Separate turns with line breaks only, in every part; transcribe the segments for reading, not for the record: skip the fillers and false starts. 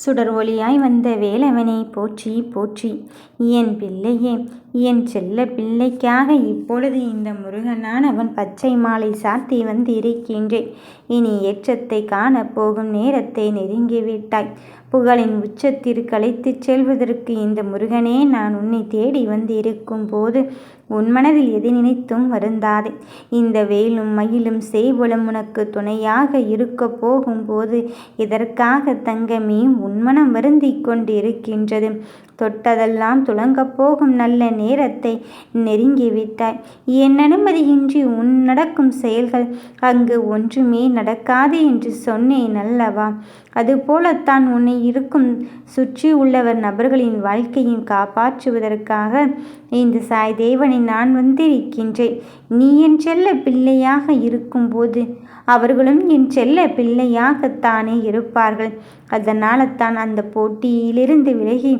சுடர் ஒளியாய் வந்த வேலவனே போற்றி போற்றி. என் பிள்ளையே, என் செல்ல பிள்ளைக்காக இப்பொழுது இந்த முருகனானவன் பச்சை மாலை சாத்தி வந்து இருக்கின்றேன். இனி ஏற்றத்தை காணப்போகும் நேரத்தை நெருங்கிவிட்டாய். புகழின் உச்சத்திற்கு அழைத்துச் செல்வதற்கு இந்த முருகனே நான் உன்னை தேடி வந்து இருக்கும் போது உன் மனதில் எதை நினைத்தும் வருந்தாதே. இந்த வேலும் மயிலும் சேவலும் உனக்கு துணையாக இருக்க போகும்போது இதற்காக தங்கமே உன் மனம் வருந்தி கொண்டு இருக்கின்றது. தொட்டதெல்லாம் துளங்கப் போகும் நல்ல நேரத்தை நெருங்கிவிட்டாய். என் அனுமதியின்றி உன் நடக்கும் செயல்கள் அங்கு ஒன்றுமே நடக்காது என்று சொன்னேன் அல்லவா? அதுபோலத்தான் உன்னை இருக்கும் சுற்றி உள்ளவர் நபர்களின் வாழ்க்கையும் காப்பாற்றுவதற்காக இந்த சாய் தேவனை நான் வந்திருக்கின்றேன். நீ என் செல்ல பிள்ளையாக இருக்கும்போது அவர்களும் என் செல்ல பிள்ளையாகத்தானே இருப்பார்கள். அதனால தான் அந்த போட்டியிலிருந்து விலகி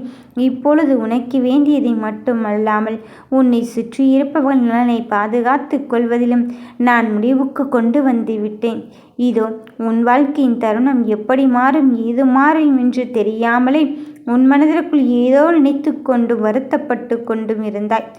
இப்பொழுது உனக்கு வேண்டியதை மட்டுமல்லாமல் உன்னை சுற்றியிருப்பவர்கள் நலனை பாதுகாத்து கொள்வதிலும் நான் முடிவுக்கு கொண்டு வந்து விட்டேன். இதோ உன் வாழ்க்கையின் தருணம் எப்படி மாறும் ஏது மாறும் என்று தெரியாமலே உன் மனதிற்குள் ஏதோ நினைத்து கொண்டும் வருத்தப்பட்டு கொண்டும் இருந்தாய்.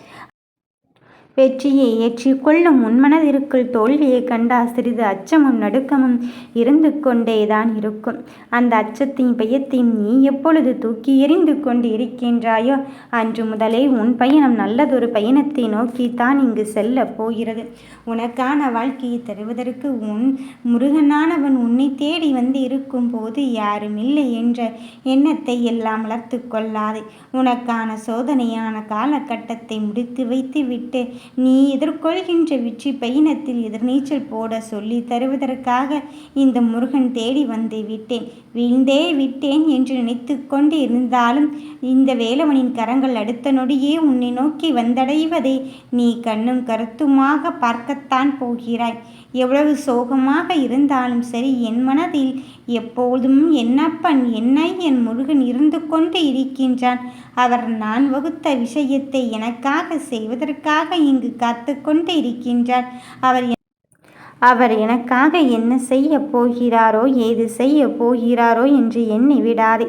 வெற்றியை ஏற்றிக்கொள்ளும் உன்மனதிற்குள் தோல்வியை கண்டால் சிறிது அச்சமும் நடுக்கமும் இருந்து கொண்டேதான் இருக்கும். அந்த அச்சத்தையும் பயத்தையும் நீ எப்பொழுது தூக்கி எறிந்து கொண்டு இருக்கின்றாயோ அன்று முதலே உன் பயணம் நல்லதொரு பயணத்தை நோக்கித்தான் இங்கு செல்ல போகிறது. உனக்கான வாழ்க்கையை தருவதற்கு உன் முருகனானவன் உன்னை தேடி வந்து இருக்கும் போது யாரும் இல்லை என்ற எண்ணத்தை எல்லாம் வளர்த்து கொள்ளாதே. உனக்கான சோதனையான காலகட்டத்தை முடித்து வைத்து விட்டு நீ எதிர்கொள்கின்ற வெற்றி பயணத்தில் எதிர்நீச்சல் போட சொல்லி தருவதற்காக இந்த முருகன் தேடி வந்து விட்டேன். வீழ்ந்தே விட்டேன் என்று நினைத்து கொண்டு இருந்தாலும் இந்த வேலவனின் கரங்கள் அடுத்த நொடியே உன்னை நோக்கி வந்தடைவதை நீ கண்ணும் கருத்துமாக பார்க்கத்தான் போகிறாய். எவ்வளவு சோகமாக இருந்தாலும் சரி, என் மனதில் எப்போதும் என்னப்பன் என்னை என் முருகன் இருந்து கொண்டு இருக்கின்றான். அவர் நான் வகுத்த விஷயத்தை எனக்காக செய்வதற்காக இங்கு காத்து கொண்டு இருக்கின்றார். அவர் எனக்காக என்ன செய்ய போகிறாரோ ஏது செய்ய போகிறாரோ என்று எண்ணி விடாதே.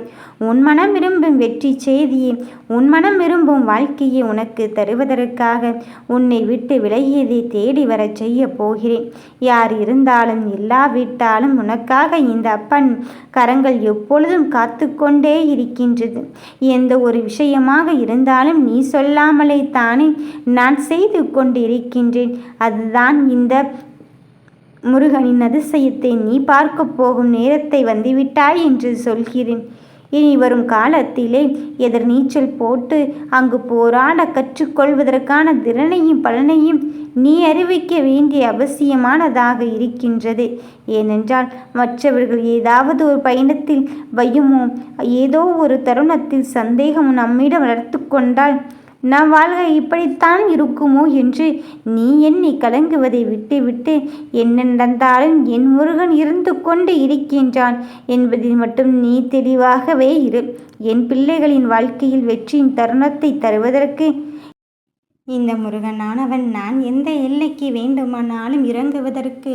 உன் மனம் விரும்பும் வெற்றி செய்தியை உன் மனம் விரும்பும் வாழ்க்கையை உனக்கு தருவதற்காக உன்னை விட்டு விலகியதை தேடி வர செய்ய போகிறேன். யார் இருந்தாலும் இல்லாவிட்டாலும் உனக்காக இந்த அப்பன் கரங்கள் எப்பொழுதும் காத்து கொண்டே இருக்கின்றது. எந்த ஒரு விஷயமாக இருந்தாலும் நீ சொல்லாமலே தானே நான் செய்து கொண்டு இருக்கின்றேன். அதுதான் இந்த முருகனின் அதிசயத்தை நீ பார்க்க போகும் நேரத்தை வந்துவிட்டாய் என்று சொல்கிறேன். இனி வரும் காலத்திலே எதிர்நீச்சல் போட்டு அங்கு போராட கற்றுக்கொள்வதற்கான திறனையும் பலனையும் நீ அறிவிக்க வேண்டிய அவசியமானதாக இருக்கின்றது. ஏனென்றால் மற்றவர்கள் ஏதாவது ஒரு பயணத்தில் பயமோ ஏதோ ஒரு தருணத்தில் சந்தேகமும் நம்மிடம் வளர்த்து கொண்டால் நம் வாழ்க்கை இப்படித்தான் இருக்குமோ என்று நீ எண்ணி கலங்குவதை விட்டுவிட்டு என்ன நடந்தாலும் என் முருகன் இருந்து கொண்டு இருக்கின்றான் என்பதில் மட்டும் நீ தெளிவாகவே இரு. என் பிள்ளைகளின் வாழ்க்கையில் வெற்றியின் தருணத்தை தருவதற்கு இந்த முருகனானவன் நான் எந்த எல்லைக்கு வேண்டுமானாலும் இறங்குவதற்கு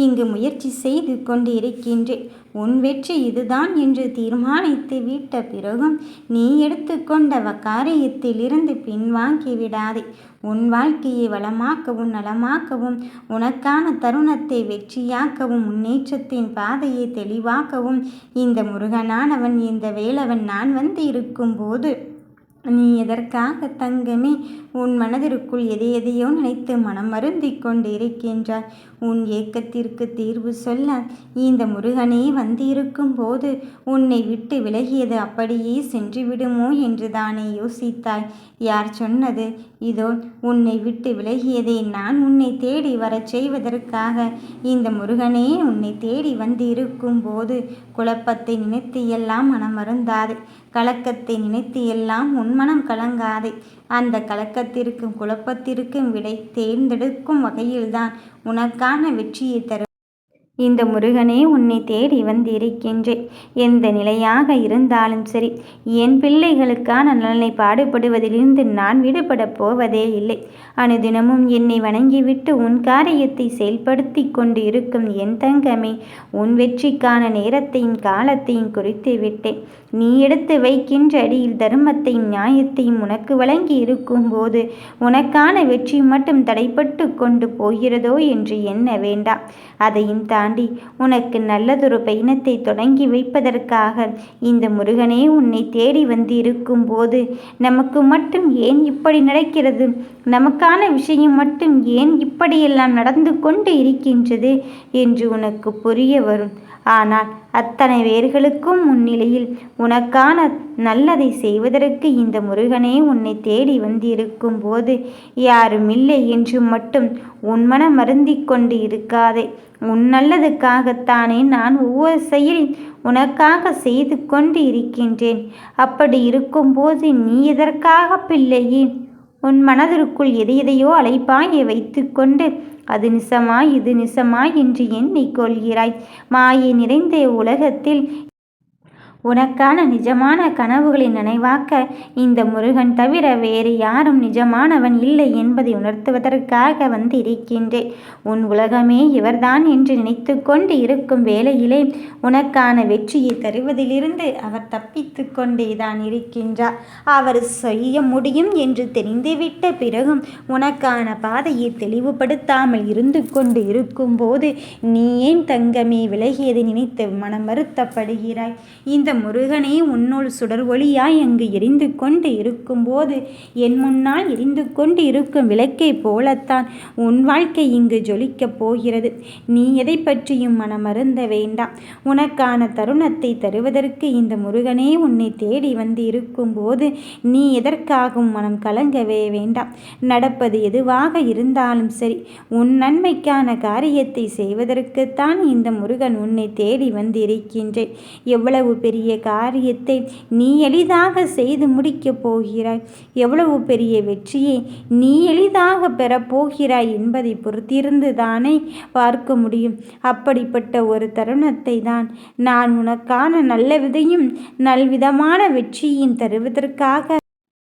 இங்கு முயற்சி செய்து கொண்டு இருக்கின்றேன். உன் வெற்றி இதுதான் என்று தீர்மானித்து விட்ட பிறகும் நீ எடுத்துக்கொண்ட காரியத்தில் இருந்து பின்வாங்கி விடாதே. உன் வாழ்க்கையை வளமாக்கவும் நலமாக்கவும் உனக்கான தருணத்தை வெற்றியாக்கவும் முன்னேற்றத்தின் பாதையை தெளிவாக்கவும் இந்த முருகனானவன் இந்த வேலவன் நான் வந்து இருக்கும்போது நீ எதற்காக தங்கமே உன் மனதிற்குள் எதையோ நினைத்து மனம் வருந்தி கொண்டு இருக்கின்றாய்? உன் ஏக்கத்திற்கு தீர்வு சொல்ல இந்த முருகனே வந்து இருக்கும் போது உன்னை விட்டு விலகியது அப்படியே சென்று விடுமோ என்று தானே யோசித்தாய். யார் சொன்னது? இதோ உன்னை விட்டு விலகியதை நான் உன்னை தேடி வரச் செய்வதற்காக இந்த முருகனே உன்னை தேடி வந்து இருக்கும் போது குழப்பத்தை நினைத்து எல்லாம் மனம் வருந்தாதே. கலக்கத்தை நினைத்து எல்லாம் உன் மனம் கலங்காதே. அந்த கலக்கத்திற்கும் குழப்பத்திற்கும் விடை தேர்ந்தெடுக்கும் வகையில்தான் உனக்கான வெற்றியை தரும் இந்த முருகனே உன்னை தேடி வந்திருக்கின்றேன். எந்த நிலையாக இருந்தாலும் சரி, என் பிள்ளைகளுக்கான நலனை பாடுபடுவதிலிருந்து நான் விடுபடப் போவதே இல்லை. அனுதினமும் என்னை வணங்கிவிட்டு உன் காரியத்தை செயல்படுத்தி கொண்டு இருக்கும் என் தங்கமே, உன் வெற்றிக்கான நேரத்தையும் காலத்தையும் குறித்து விட்டேன். நீ எடுத்து வைக்கின்ற அடியில் தர்மத்தையும் நியாயத்தையும் உனக்கு வழங்கி இருக்கும்போது உனக்கான வெற்றி மட்டும் தடைப்பட்டு கொண்டு போகிறதோ என்று எண்ண வேண்டாம். அதையும் தாண்டி உனக்கு நல்லதொரு பயணத்தை தொடங்கி வைப்பதற்காக இந்த முருகனே உன்னை தேடி வந்து இருக்கும்போது நமக்கு மட்டும் ஏன் இப்படி நடக்கிறது, நமக்கான விஷயம் மட்டும் ஏன் இப்படியெல்லாம் நடந்து கொண்டு இருக்கின்றது என்று உனக்கு புரிய வரும். ஆனால் அத்தனை பேர்களுக்கும் முன்னிலையில் உனக்கான நல்லதை செய்வதற்கு இந்த முருகனே உன்னை தேடி வந்திருக்கும் போது யாருமில்லை என்று மட்டும் உன் மனம் வருந்திக் கொண்டு இருக்காதே. உன் நல்லதுக்காகத்தானே நான் ஒவ்வொரு செயலில் உனக்காக செய்து கொண்டு இருக்கின்றேன். அப்படி இருக்கும்போது நீ எதற்காக பிள்ளையே உன் மனதிற்குள் எதையோ அலைப்பாய வைத்து கொண்டு அது நிசமா இது நிசமா என்று எண்ணிக்கொள்கிறாய்? மாயை நிறைந்த உலகத்தில் உனக்கான நிஜமான கனவுகளை நினைவாக்க இந்த முருகன் தவிர வேறு யாரும் நிஜமானவன் இல்லை என்பதை உணர்த்துவதற்காக வந்திருக்கின்றேன். உன் உலகமே இவர்தான் என்று நினைத்து கொண்டு இருக்கும் வேளையிலே உனக்கான வெற்றியை தருவதிலிருந்து அவர் தப்பித்து கொண்டேதான் இருக்கின்றார். அவர் செய்ய முடியும் என்று தெரிந்துவிட்ட பிறகும் உனக்கான பாதையை தெளிவுபடுத்தாமல் இருந்து கொண்டு இருக்கும்போது நீ ஏன் தங்கமே விலகியதை நினைத்து மனம் வருத்தப்படுகிறாய்? இந்த முருகனே உன்னுள் சுடர் ஒளியாய் அங்கு எரிந்து கொண்டு இருக்கும்போது என் முன்னால் எரிந்து கொண்டு இருக்கும் விளக்கை போலத்தான் உன் வாழ்க்கை இங்கு ஜொலிக்கப் போகிறது. நீ எதை பற்றியும் மனமருந்த வேண்டாம். உனக்கான தருணத்தை தருவதற்கு இந்த முருகனே உன்னை தேடி வந்து இருக்கும்போது நீ எதற்காகவும் மனம் கலங்கவே வேண்டாம். நடப்பது எதுவாக இருந்தாலும் சரி, உன் நன்மைக்கான காரியத்தை செய்வதற்குத்தான் இந்த முருகன் உன்னை தேடி வந்து இருக்கின்றேன். எவ்வளவு பெரிய காரியத்தை நீ எளிதாக செய்து முடிக்கப் போகிறாய், எவ்வளவு பெரிய வெற்றியை நீ எளிதாக பெறப்போகிறாய் என்பதை பொறுத்திருந்து தானே பார்க்க முடியும். அப்படிப்பட்ட ஒரு தருணத்தை தான் நான் உனக்கான நல்லவிதையும் நல்விதமான வெற்றியையும் தருவதற்காக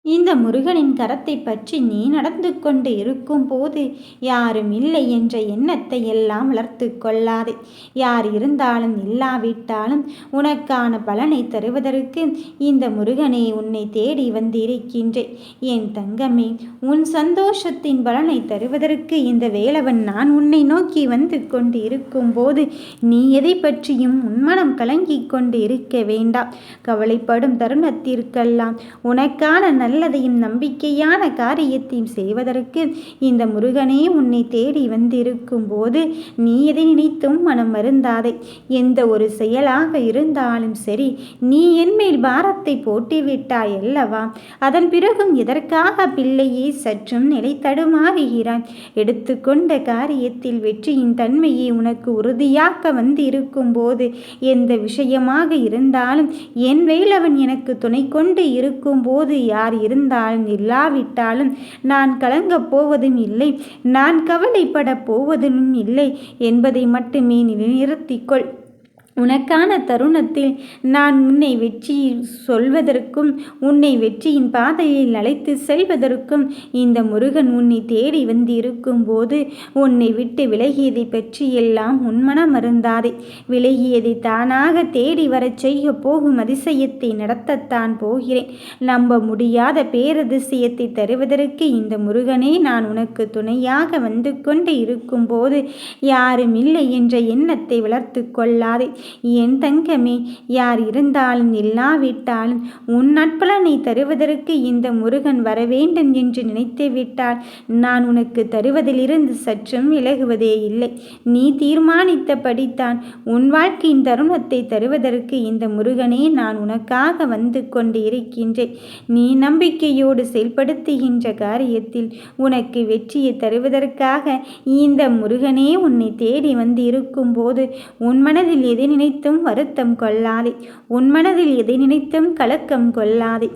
இந்த முருகனின் கரத்தை பற்றி நீ நடந்து கொண்டு இருக்கும் போது யாரும் இல்லை என்ற எண்ணத்தை எல்லாம் வளர்த்து கொள்ளாதே. யார் இருந்தாலும் இல்லாவிட்டாலும் உனக்கான பலனை தருவதற்கு இந்த முருகனை உன்னை தேடி வந்திருக்கின்றேன். என் தங்கமே, உன் சந்தோஷத்தின் பலனை தருவதற்கு இந்த வேலவன் நான் உன்னை நோக்கி வந்து கொண்டு இருக்கும் போது நீ எதை பற்றியும் உன்மனம் கலங்கி கொண்டு இருக்க வேண்டாம். கவலைப்படும் தருணத்திற்கெல்லாம் உனக்கான நல்லதையும் நம்பிக்கையான காரியத்தையும் செய்வதற்கு இந்த முருகனே உன்னை தேடி வந்திருக்கும் போது நீ எதை நினைத்தும் மனம் வருந்தாதே. எந்த ஒரு செயலாக இருந்தாலும் சரி, நீ என்மேல் பாரத்தை போட்டுவிட்டாய் அல்லவா? அதன் பிறகும் எதற்காக பிள்ளையே சற்றும் நிலை தடுமாறுகிறாய்? எடுத்துக்கொண்ட காரியத்தில் வெற்றியின் தன்மையை உனக்கு உறுதியாக்க வந்து இருக்கும் போது எந்த விஷயமாக இருந்தாலும் என் வேலவன் எனக்கு துணை கொண்டு இருக்கும் போது யார் இருந்தாலும் இல்லாவிட்டாலும் நான் கலங்கப் போவதும் இல்லை, நான் கவலைப்படப் போவதும் இல்லை என்பதை மட்டுமே நிறுத்திக்கொள். உனக்கான தருணத்தில் நான் உன்னை வெற்றி சொல்வதற்கும் உன்னை வெற்றியின் பாதையில் அழைத்து செல்வதற்கும் இந்த முருகன் உன்னை தேடி வந்து இருக்கும் போது உன்னை விட்டு விலகியதை பற்றி எல்லாம் உன்மனம் மருந்தாதே. விலகியதை தானாக தேடி வரச் செய்ய போகும் அதிசயத்தை நடத்தத்தான் போகிறேன். நம்ப முடியாத பேரதிசயத்தை தருவதற்கு இந்த முருகனே நான் உனக்கு துணையாக வந்து கொண்டு இருக்கும் போது யாரும் இல்லை என்ற எண்ணத்தை வளர்த்து கொள்ளாதே. என் தங்கமே, யார் இருந்தாலும் இல்லாவிட்டாலும் உன் நட்பலனை தருவதற்கு இந்த முருகன் வரவேண்டும் என்று நினைத்து விட்டால் நான் உனக்கு தருவதிலிருந்து சற்றும் விலகுவதே இல்லை. நீ தீர்மானித்தபடித்தான் உன் வாழ்க்கையின் தருணத்தை தருவதற்கு இந்த முருகனே நான் உனக்காக வந்து கொண்டு இருக்கின்றேன். நீ நம்பிக்கையோடு செயல்படுத்துகின்ற காரியத்தில் உனக்கு வெற்றியை தருவதற்காக இந்த முருகனே உன்னை தேடி வந்து இருக்கும் போது உன் மனதில் எதை நினைத்தும் வருத்தம் கொள்ளாதே. உன் மனதில் எதை நினைத்தும் கலக்கம் கொள்ளாதே.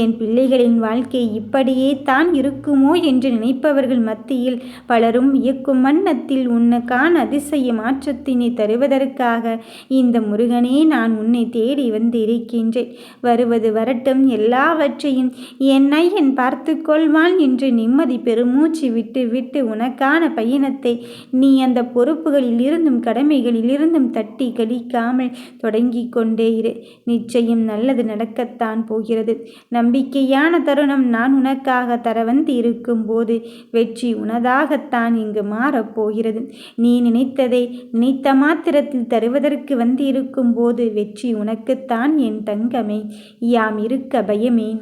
என் பிள்ளைகளின் வாழ்க்கை இப்படியே தான் இருக்குமோ என்று நினைப்பவர்கள் மத்தியில் பலரும் வியக்கும் வண்ணத்தில் உனக்கான அதிசய மாற்றத்தினை தருவதற்காக இந்த முருகனே நான் உன்னை தேடி வந்திருக்கின்றேன். வருவது வரட்டும், எல்லாவற்றையும் என் ஐயன் பார்த்து கொள்வான் என்று நிம்மதி பெருமூச்சு விட்டு விட்டு உனக்கான பயணத்தை நீ அந்த பொறுப்புகளில் இருந்தும் கடமைகளில் இருந்தும் தட்டி கழிக்காமல் தொடங்கி கொண்டே இரு. நிச்சயம் நல்லது நடக்கத்தான் போகிறது. நம்பிக்கையான தருணம் நான் உனக்காக தர வந்து இருக்கும் போது வெற்றி உனதாகத்தான் இங்கு மாறப்போகிறது. நீ நினைத்ததை நினைத்த மாத்திரத்தில் தருவதற்கு வந்து இருக்கும் போது வெற்றி உனக்குத்தான் என் தங்கமே. யாம் இருக்க பயமேன்.